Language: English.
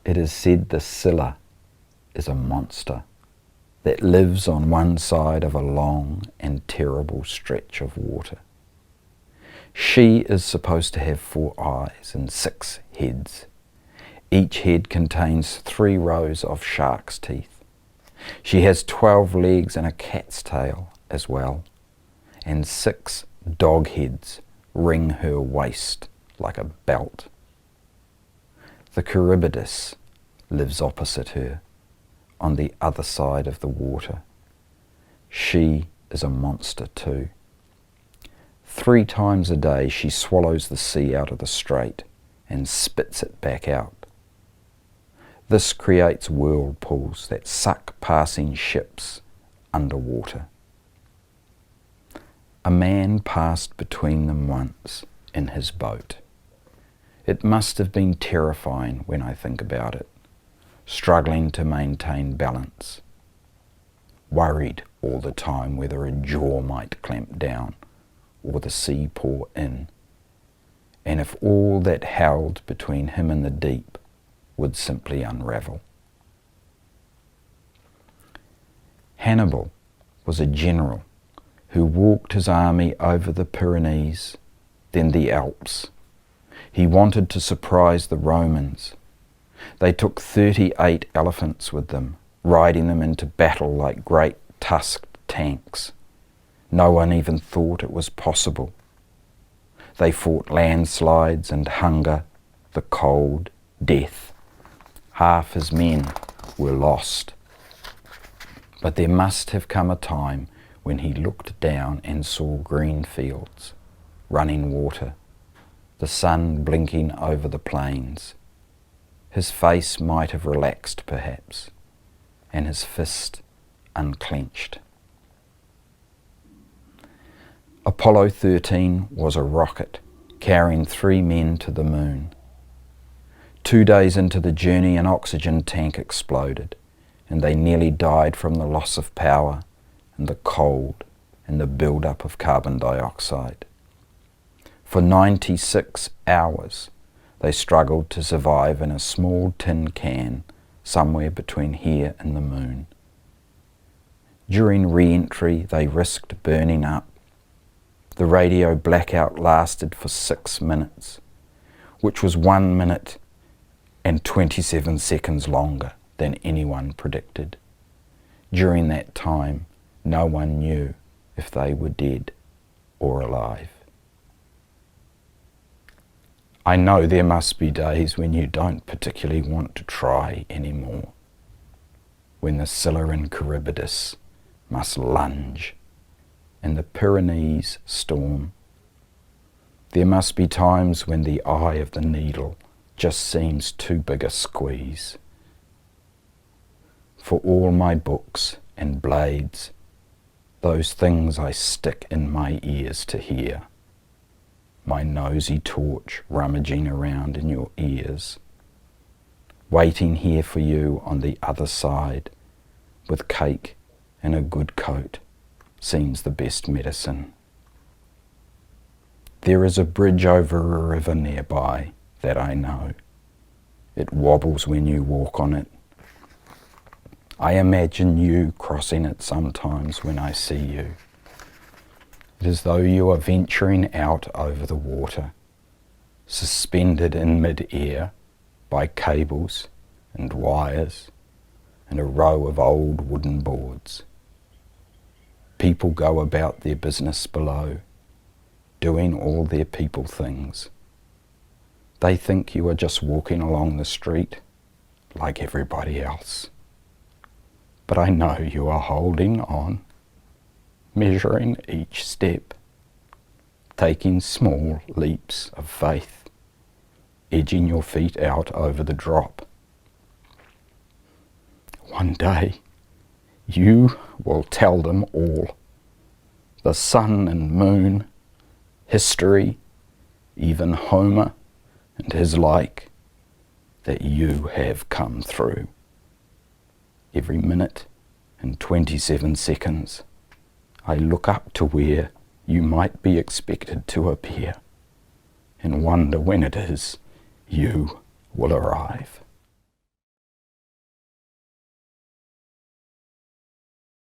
It is said the Scylla is a monster that lives on one side of a long and terrible stretch of water. She is supposed to have 4 eyes and 6 heads. Each head contains 3 rows of shark's teeth. She has 12 legs and a cat's tail as well, and 6 dog heads ring her waist like a belt. The Charybdis lives opposite her, on the other side of the water. She is a monster too. 3 times a day she swallows the sea out of the strait and spits it back out. This creates whirlpools that suck passing ships underwater. A man passed between them once in his boat. It must have been terrifying when I think about it, struggling to maintain balance, worried all the time whether a jaw might clamp down or the sea pour in, and if all that held between him and the deep would simply unravel. Hannibal was a general who walked his army over the Pyrenees, then the Alps. He wanted to surprise the Romans. They took 38 elephants with them, riding them into battle like great tusked tanks. No one even thought it was possible. They fought landslides and hunger, the cold, death. Half his men were lost. But there must have come a time when he looked down and saw green fields, running water, the sun blinking over the plains. His face might have relaxed perhaps, and his fist unclenched. Apollo 13 was a rocket carrying 3 men to the moon. 2 days into the journey, an oxygen tank exploded, and they nearly died from the loss of power and the cold and the build-up of carbon dioxide. For 96 hours, they struggled to survive in a small tin can somewhere between here and the moon. During re-entry, they risked burning up. The radio blackout lasted for 6 minutes, which was 1 minute and 27 seconds longer than anyone predicted. During that time, no one knew if they were dead or alive. I know there must be days when you don't particularly want to try anymore, when the Scylla and Charybdis must lunge and the Pyrenees storm. There must be times when the eye of the needle just seems too big a squeeze. For all my books and blades, those things I stick in my ears to hear, my nosy torch rummaging around in your ears, waiting here for you on the other side with cake and a good coat, seems the best medicine. There is a bridge over a river nearby that I know. It wobbles when you walk on it. I imagine you crossing it sometimes when I see you. It is as though you are venturing out over the water, suspended in mid-air by cables and wires and a row of old wooden boards. People go about their business below, doing all their people things. They think you are just walking along the street like everybody else. But I know you are holding on, measuring each step, taking small leaps of faith, edging your feet out over the drop. One day, you will tell them all, the sun and moon, history, even Homer and his like, that you have come through. Every minute and 27 seconds, I look up to where you might be expected to appear and wonder when it is you will arrive.